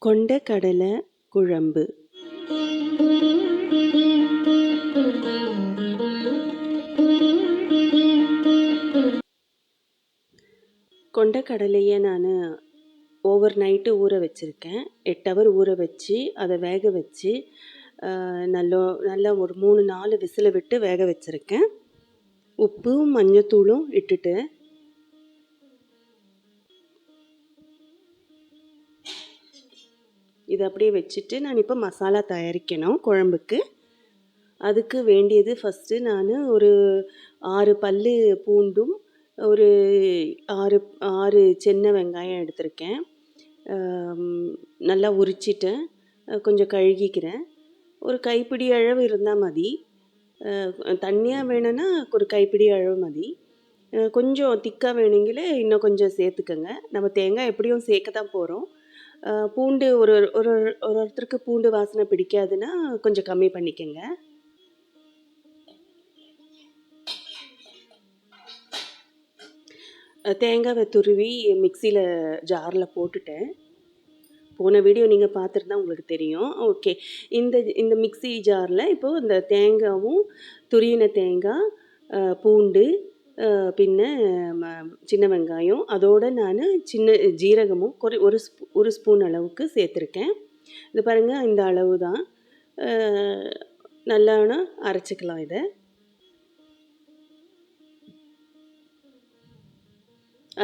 கொண்டக்கடலை குழம்பு. கொண்டக்கடலையை நான் ஓவர் நைட்டு ஊற வச்சுருக்கேன். 8 ஹவர் ஊற வச்சு அதை வேக வச்சு நல்லா ஒரு 3-4 விசில் விட்டு வேக வச்சுருக்கேன். உப்பும் மஞ்சத்தூளும் இட்டுட்டு இதை அப்படியே வச்சுட்டு நான் இப்போ மசாலா தயாரிக்கணும் குழம்புக்கு. அதுக்கு வேண்டியது ஃபஸ்ட்டு நான் ஒரு 6 பல்லு பூண்டும் ஒரு 6 சின்ன வெங்காயம் எடுத்திருக்கேன். நல்லா உரிச்சிட்டேன். கொஞ்சம் கழுகிக்கிறேன். ஒரு கைப்பிடி அளவு இருந்தால் மதி. தண்ணியாக வேணும்னா ஒரு கைப்பிடி அளவு மதி. கொஞ்சம் திக்காக வேணுங்களே இன்னும் கொஞ்சம் சேர்த்துக்கங்க. நம்ம தேங்காய் எப்படியும் சேர்க்க தான் போகிறோம். பூண்டு ஒரு ஒரு ஒருத்தருக்கு பூண்டு வாசனை பிடிக்காதுன்னா கொஞ்சம் கம்மி பண்ணிக்கங்க. தேங்காவை துருவி மிக்சியில் ஜாரில் போட்டுட்டேன். போன வீடியோ நீங்கள் பார்த்துருந்தா உங்களுக்கு தெரியும். ஓகே, இந்த மிக்சி ஜாரில் இப்போது இந்த தேங்காயும் துருவின தேங்காய், பூண்டு, பின்ன சின்ன வெங்காயம், அதோடு நான் சின்ன ஜீரகமும் ஒரு ஸ்பூன் அளவுக்கு சேர்த்துருக்கேன். இது பாருங்கள், இந்த அளவு தான். நல்லா அரைச்சிக்கலாம். இதை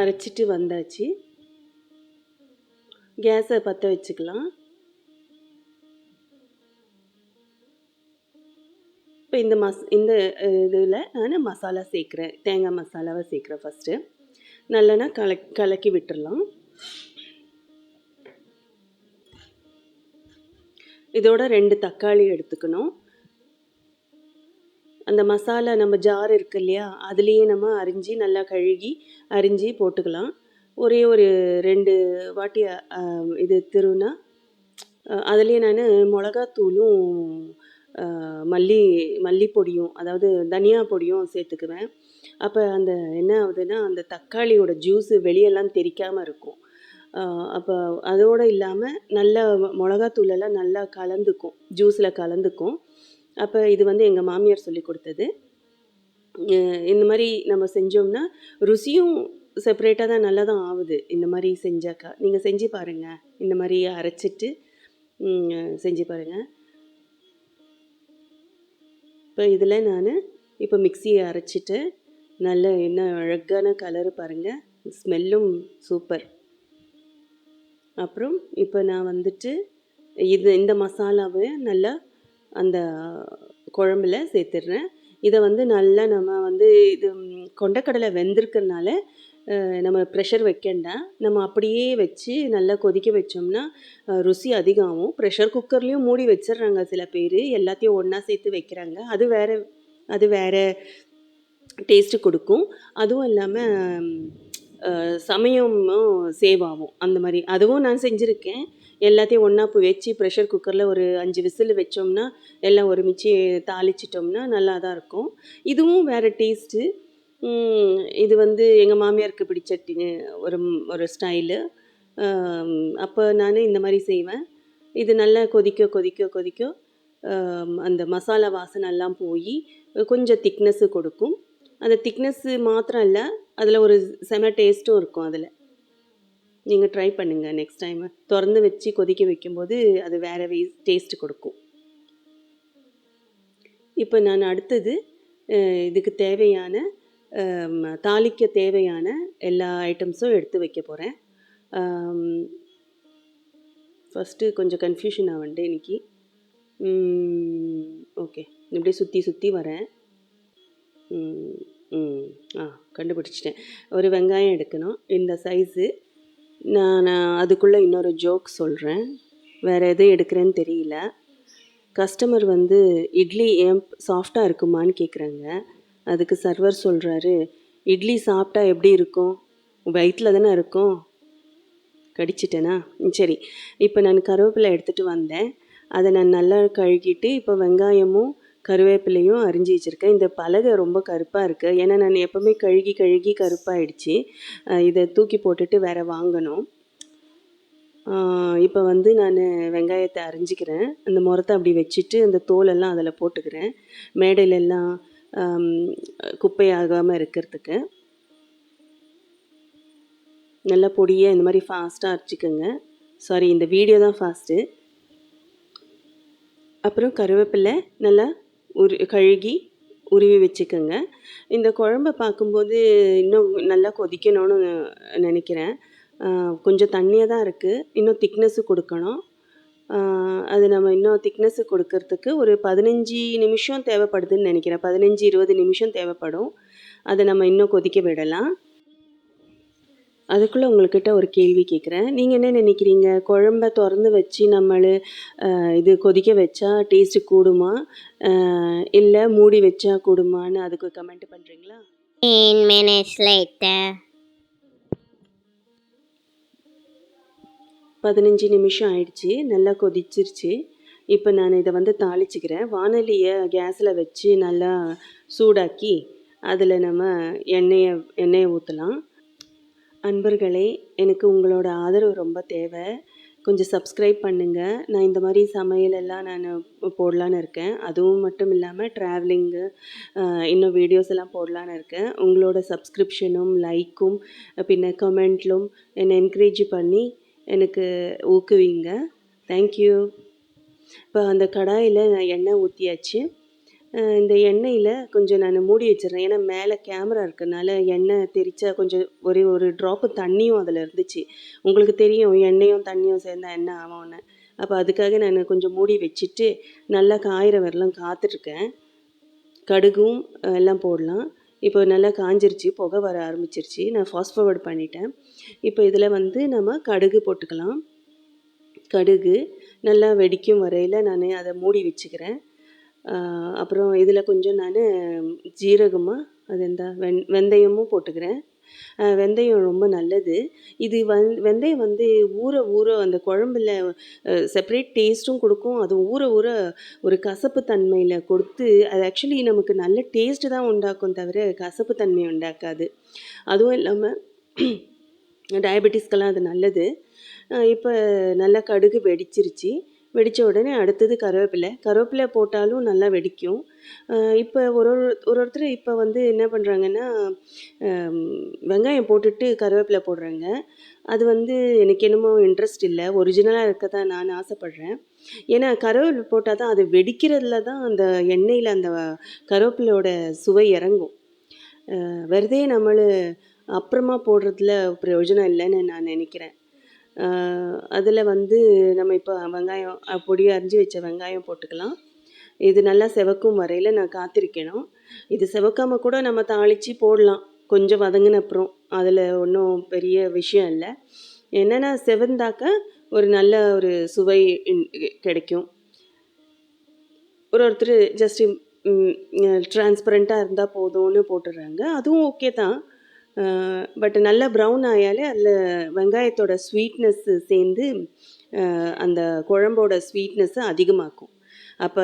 அரைச்சிட்டு வந்தாச்சு. கேஸை பற்ற வச்சுக்கலாம். இப்போ இந்த இதில் நான் மசாலா சேர்க்குறேன். தேங்காய் மசாலாவை சேர்க்குறேன். ஃபஸ்ட்டு நல்லெண்ணா கலக்கி விட்டுடலாம். இதோட 2 தக்காளி எடுத்துக்கணும். அந்த மசாலா நம்ம ஜார் இருக்கு இல்லையா, அதுலேயே நம்ம நல்லா கழுகி அரிஞ்சு போட்டுக்கலாம். ஒரே ஒரு 2 வாட்டி இது திருவுனா அதுலேயே நான் மிளகாத்தூளும் மல்லிப்பொடியும், அதாவது தனியா பொடியும் சேர்த்துக்குவேன். அப்போ அந்த என்ன ஆகுதுன்னா, அந்த தக்காளியோட ஜூஸு வெளியெல்லாம் தெரிக்காமல் இருக்கும். அப்போ அதோடு இல்லாமல் நல்லா மிளகாத்தூளெல்லாம் நல்லா கலந்துக்கும், ஜூஸில் கலந்துக்கும். அப்போ இது எங்கள் மாமியார் சொல்லி கொடுத்தது. இந்த மாதிரி நம்ம செஞ்சோம்னா ருசியும் செப்பரேட்டாக தான் நல்லா தான் ஆகுது. இந்த மாதிரி செஞ்சாக்கா நீங்கள் செஞ்சு பாருங்கள். இந்த மாதிரி அரைச்சிட்டு செஞ்சு பாருங்கள். இப்போ இதில் நான் இப்போ மிக்சியை அரைச்சிட்டு நல்ல என்ன அழகான கலரு பாருங்கள், ஸ்மெல்லும் சூப்பர். அப்புறம் இப்போ நான் இந்த மசாலாவை நல்லா அந்த குழம்புல சேர்த்துடுறேன். இதை நல்லா நம்ம இது கொண்டக்கடலை வெந்திருக்கிறதுனால நம்ம ப்ரெஷர் வைக்கண்டா. நம்ம அப்படியே வச்சு நல்லா கொதிக்க வச்சோம்னா ருசி அதிகமாகும். ப்ரெஷர் குக்கர்லேயும் மூடி வச்சிடுறாங்க சில பேர், எல்லாத்தையும் ஒன்றா சேர்த்து வைக்கிறாங்க. அது வேறு டேஸ்ட்டு கொடுக்கும். அதுவும் இல்லாமல் சமயமும் சேவ் ஆகும். அந்த மாதிரி அதுவும் நான் செஞ்சுருக்கேன். எல்லாத்தையும் ஒன்றா வச்சு ப்ரெஷர் குக்கரில் ஒரு 5 விசில் வச்சோம்னா எல்லாம் ஒருமிச்சு தாளிச்சிட்டோம்னா நல்லா தான் இருக்கும். இதுவும் வேறு டேஸ்ட்டு. இது எங்கள் மாமியாருக்கு பிடிச்ச ஒரு ஸ்டைலு. அப்போ நான் இந்த மாதிரி செய்வேன். இது நல்லா கொதிக்க அந்த மசாலா வாசனை எல்லாம் போய் கொஞ்சம் திக்னஸ்ஸு கொடுக்கும். அந்த திக்னஸ்ஸு மாத்திரம் இல்லை, அதில் ஒரு செம டேஸ்ட்டும் இருக்கும். அதில் நீங்கள் ட்ரை பண்ணுங்கள் நெக்ஸ்ட் டைமு. திறந்து வச்சு கொதிக்க வைக்கும்போது அது வேறு டேஸ்ட்டு கொடுக்கும். இப்போ நான் அடுத்தது இதுக்கு தேவையான தாளிக்க தேவையான எல்லா ஐட்டம்ஸும் எடுத்து வைக்க போகிறேன். ஃபஸ்ட்டு கொஞ்சம் கன்ஃபியூஷன் ஆகண்டே இன்றைக்கி. ஓகே, இப்படியே சுற்றி வரேன். கண்டுபிடிச்சிட்டேன். ஒரு வெங்காயம் எடுக்கணும், இந்த சைஸு. நான் அதுக்குள்ளே இன்னொரு ஜோக் சொல்கிறேன். வேறு எது எடுக்கிறேன்னு தெரியல. கஸ்டமர் இட்லி ஏன் சாஃப்டாக இருக்குமான்னு கேட்குறாங்க. அதுக்கு சர்வர் சொல்கிறாரு, இட்லி சாப்பிட்டா எப்படி இருக்கும்? வயிற்றில் தானே இருக்கும். கடிச்சிட்டேனா? சரி, இப்போ நான் கருவேப்பிலை எடுத்துகிட்டு வந்தேன். அதை நான் நல்லா கழுகிட்டு இப்போ வெங்காயமும் கருவேப்பிலையும் அரிஞ்சு வச்சுருக்கேன். இந்த பலகை ரொம்ப கருப்பாக இருக்குது, ஏன்னா நான் எப்போவுமே கழுகி கருப்பாகிடுச்சு. இதை தூக்கி போட்டுட்டு வேறு வாங்கணும். இப்போ வந்து நான் வெங்காயத்தை அரிஞ்சிக்கிறேன். அந்த முறத்தை அப்படி வச்சுட்டு அந்த தோலெல்லாம் அதில் போட்டுக்கிறேன். மேடையிலெல்லாம் ஆம், குப்பையாகாமல் இருக்கிறதுக்கு. நல்லா பொடியை இந்த மாதிரி ஃபாஸ்ட்டாக அரைச்சிக்கோங்க. சாரி, இந்த வீடியோ தான் ஃபாஸ்ட்டு. அப்புறம் கருவேப்பிலை நல்லா கழுகி உருவி வச்சுக்கோங்க. இந்த குழம்ப பார்க்கும்போது இன்னும் நல்லா கொதிக்கணும்னு நினைக்கிறேன். கொஞ்சம் தண்ணியாக தான் இருக்குது. இன்னும் திக்னஸ்ஸு கொடுக்கணும். அது நம்ம இன்னும் திக்னஸ்ஸு கொடுக்கறதுக்கு ஒரு 15 நிமிஷம் தேவைப்படுதுன்னு நினைக்கிறேன். 15, 20 நிமிஷம் தேவைப்படும். அதை நம்ம இன்னும் கொதிக்க விடலாம். அதுக்குள்ளே உங்கள்கிட்ட ஒரு கேள்வி கேட்குறேன். நீங்கள் என்ன நினைக்கிறீங்க? குழம்ப திறந்து வச்சு இது கொதிக்க வச்சா டேஸ்ட்டு கூடுமா? இல்லை மூடி வச்சா கூடுமான்னு அதுக்கு கமெண்ட் பண்ணுறீங்களா? 10 minutes later. 15 நிமிஷம் ஆயிடுச்சு. நல்லா கொதிச்சிருச்சு. இப்போ நான் இதை வந்து தாளிச்சுக்கிறேன். வானலியை கேஸில் வச்சு நல்லா சூடாக்கி அதில் நம்ம எண்ணெயை ஊற்றலாம். அன்பர்களே, எனக்கு உங்களோட ஆதரவு ரொம்ப தேவை. கொஞ்சம் சப்ஸ்கிரைப் பண்ணுங்கள். நான் இந்த மாதிரி சமையலெல்லாம் நான் போடலான்னு இருக்கேன். அதுவும் மட்டும் இல்லாமல் ட்ராவலிங்கு இன்னும் வீடியோஸ் எல்லாம் போடலான்னு இருக்கேன். உங்களோட சப்ஸ்கிரிப்ஷனும் லைக்கும் பின்ன கமெண்ட்லும் என்னை என்கரேஜ் பண்ணி எனக்கு ஊக்குவிங்க. தேங்க்யூ. இப்போ அந்த கடாயில் நான் எண்ணெய் ஊற்றியாச்சு. இந்த எண்ணெயில் கொஞ்சம் நான் மூடி வச்சிடுறேன். ஏன்னா மேலே கேமரா இருக்கனால எண்ணெய் தெரிச்சா கொஞ்சம் ஒரு ட்ராப்பு தண்ணியும் அதில் இருந்துச்சு. உங்களுக்கு தெரியும் எண்ணெயும் தண்ணியும் சேர்ந்தா என்ன ஆகும்னு. அப்போ அதுக்காக நான் கொஞ்சம் மூடி வச்சுட்டு நல்லா காயிற வரலாம் காத்துட்ருக்கேன். கடுகும் எல்லாம் போடலாம். இப்போ நல்லா காஞ்சிருச்சு, புகை வர ஆரம்பிச்சிருச்சு. நான் ஃபாஸ்ட் ஃபார்வர்ட் பண்ணிட்டேன். இப்போ இதில் வந்து நம்ம கடுகு போட்டுக்கலாம். கடுகு நல்லா வெடிக்கும் வரையில் நான் அதை மூடி வச்சுக்கிறேன். அப்புறம் இதில் கொஞ்சம் நான் ஜீரகமாக அது இந்த வெந்தயமும் போட்டுக்கிறேன். வெந்தயம் ரொம்ப நல்லது. இது வெந்தயம் வந்து ஊற ஊற அந்த குழம்புல செப்பரேட் டேஸ்ட்டும் கொடுக்கும். அது ஊற ஊற ஒரு கசப்பு தன்மையில் கொடுத்து அது ஆக்சுவலி நமக்கு நல்ல டேஸ்ட்டு தான் உண்டாக்கும் தவிர கசப்பு தன்மை உண்டாக்காது. அதுவும் இல்லாமல் டயபெட்டிஸ்க்கெல்லாம் அது நல்லது. இப்போ நல்லா கடுகு வெடிச்சிருச்சு. வெடித்த உடனே அடுத்தது கருவேப்பிலை போட்டாலும் நல்லா வெடிக்கும். இப்போ ஒருத்தர் இப்போ வந்து என்ன பண்ணுறாங்கன்னா வெங்காயம் போட்டுட்டு கருவேப்பிலை போடுறாங்க. அது வந்து எனக்கு என்னமோ இன்ட்ரெஸ்ட் இல்லை. ஒரிஜினலாக இருக்க தான் நான் ஆசைப்பட்றேன். ஏன்னா கருவேப்பிலை போட்டால் தான் அது வெடிக்கிறதுல தான் அந்த எண்ணெயில் அந்த கருவேப்பிலையோட சுவை இறங்கும். வெறுதே அப்புறமா போடுறதுல பிரயோஜனம் இல்லைன்னு நான் நினைக்கிறேன். அதில் வந்து நம்ம இப்போ வெங்காயம் பொடியாக அரிஞ்சு வச்ச வெங்காயம் போட்டுக்கலாம். இது நல்லா செவக்கும் வரையில் நான் காத்திருக்கணும். இது செவக்காமல் கூட நம்ம தாளித்து போடலாம். கொஞ்சம் வதங்கின அப்புறம் அதில் ஒன்றும் பெரிய விஷயம் இல்லை. என்னென்னா செவந்தாக்க ஒரு நல்ல ஒரு சுவை கிடைக்கும். ஒருத்தர் ஜஸ்ட்டு டிரான்ஸ்பரண்ட்டாக இருந்தால் போதும்னு போட்டுடுறாங்க. அதுவும் ஓகே தான். பட் நல்லா ப்ரௌன் ஆயாலே அதில் வெங்காயத்தோட ஸ்வீட்னஸ்ஸு சேர்ந்து அந்த குழம்போட ஸ்வீட்னஸ்ஸை அதிகமாக்கும். அப்போ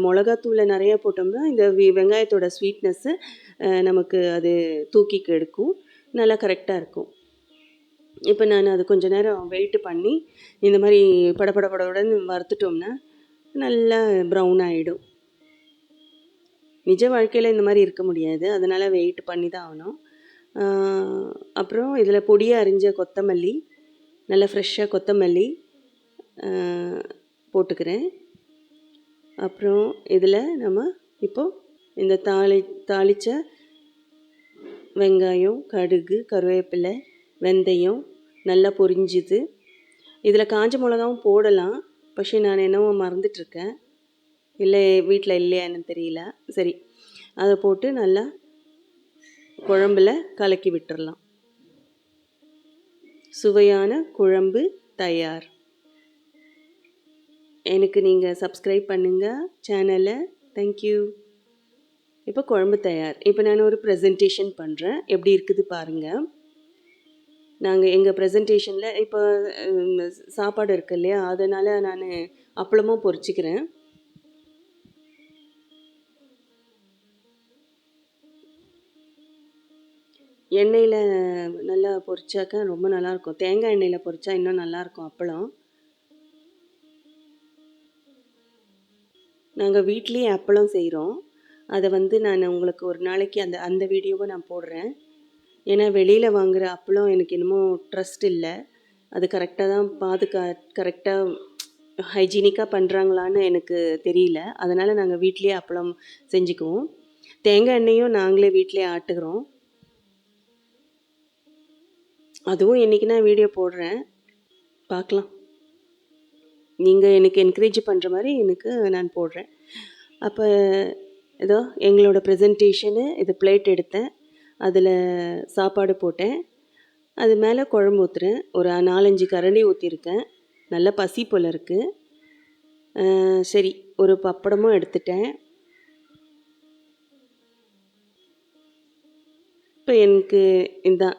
மிளகாத்தூளை நிறையா போட்டோம்னா இந்த வெங்காயத்தோட ஸ்வீட்னஸ்ஸு நமக்கு அது தூக்கி கெடுக்கும். நல்லா கரெக்டாக இருக்கும். இப்போ நான் அது கொஞ்சம் நேரம் வெயிட் பண்ணி இந்த மாதிரி படபடன்னு வறுத்துட்டோம்னா நல்லா ப்ரௌன் ஆகிடும். நிஜ வாழ்க்கையில் இந்த மாதிரி இருக்க முடியாது. அதனால் வெயிட் பண்ணி தான் ஆகணும். அப்புறம் இதில் பொடியாக அரிஞ்ச கொத்தமல்லி, நல்லா ஃப்ரெஷ்ஷாக கொத்தமல்லி போட்டுக்கிறேன். அப்புறம் இதில் நம்ம இப்போது இந்த தாளித்த வெங்காயம், கடுகு, கருவேப்பிலை, வெந்தயம் நல்லா பொரிஞ்சுது. இதில் காஞ்ச மிளகாவும் போடலாம். പക്ഷേ நான் என்னவோ மறந்துட்டுருக்கேன். இல்லை வீட்டில் இல்லையான்னு தெரியல. சரி, அதை போட்டு நல்லா குழம்புல கலக்கி விட்டுறலாம். சுவையான குழம்பு தயார். எனக்கு நீங்கள் சப்ஸ்கிரைப் பண்ணுங்கள் சேனலை. தேங்க்யூ. இப்போ குழம்பு தயார். இப்போ நான் ஒரு ப்ரெசன்டேஷன் பண்ணுறேன். எப்படி இருக்குது பாருங்கள். நாங்கள் எங்கள் ப்ரெசன்டேஷனில் இப்போ சாப்பாடு இருக்கு இல்லையா, அதனால் நான் அப்பளமும் பொரிச்சிக்கிறேன். எண்ணெயில் நல்லா பொரிச்சாக்க ரொம்ப நல்லாயிருக்கும். தேங்காய் எண்ணெயில் பொரிச்சா இன்னும் நல்லாயிருக்கும் அப்பளம். நாங்கள் வீட்லேயே அப்பளம் செய்கிறோம். அதை வந்து நான் உங்களுக்கு ஒரு நாளைக்கு அந்த அந்த வீடியோவை நான் போடுறேன். ஏன்னா வெளியில் வாங்குகிற அப்பளம் எனக்கு என்னமோ ட்ரஸ்ட் இல்லை. அது கரெக்டாக தான் கரெக்டாக ஹைஜீனிக்காக பண்ணுறாங்களான்னு எனக்கு தெரியல. அதனால் நாங்கள் வீட்லேயே அப்பளம் செஞ்சுக்குவோம். தேங்காய் எண்ணெயும் நாங்களே வீட்டிலே ஆட்டுக்கிறோம். அதுவும் என்றைக்கு நான் வீடியோ போடுறேன், பார்க்கலாம். நீங்கள் எனக்கு என்கரேஜ் பண்ணுற மாதிரி எனக்கு நான் போடுறேன். அப்போ ஏதோ எங்களோட ப்ரெசன்டேஷனு இது பிளேட் எடுத்தேன், அதில் சாப்பாடு போட்டேன், அது மேலே குழம்பு ஊற்றுறேன். ஒரு 4-5 கரண்டி ஊற்றிருக்கேன். நல்ல பசி போல் இருக்குது. சரி, ஒரு பப்படமும் எடுத்துட்டேன். இப்போ எனக்கு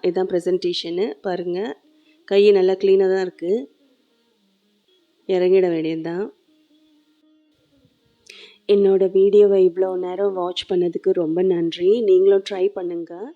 இதான் ப்ரெசன்டேஷனு பாருங்கள். கை நல்லா க்ளீனாக தான் இருக்குது. இறங்கிட வேண்டியது தான். என்னோடய வீடியோவை இவ்வளோ நேரம் வாட்ச் பண்ணதுக்கு ரொம்ப நன்றி. நீங்களும் ட்ரை பண்ணுங்கள்.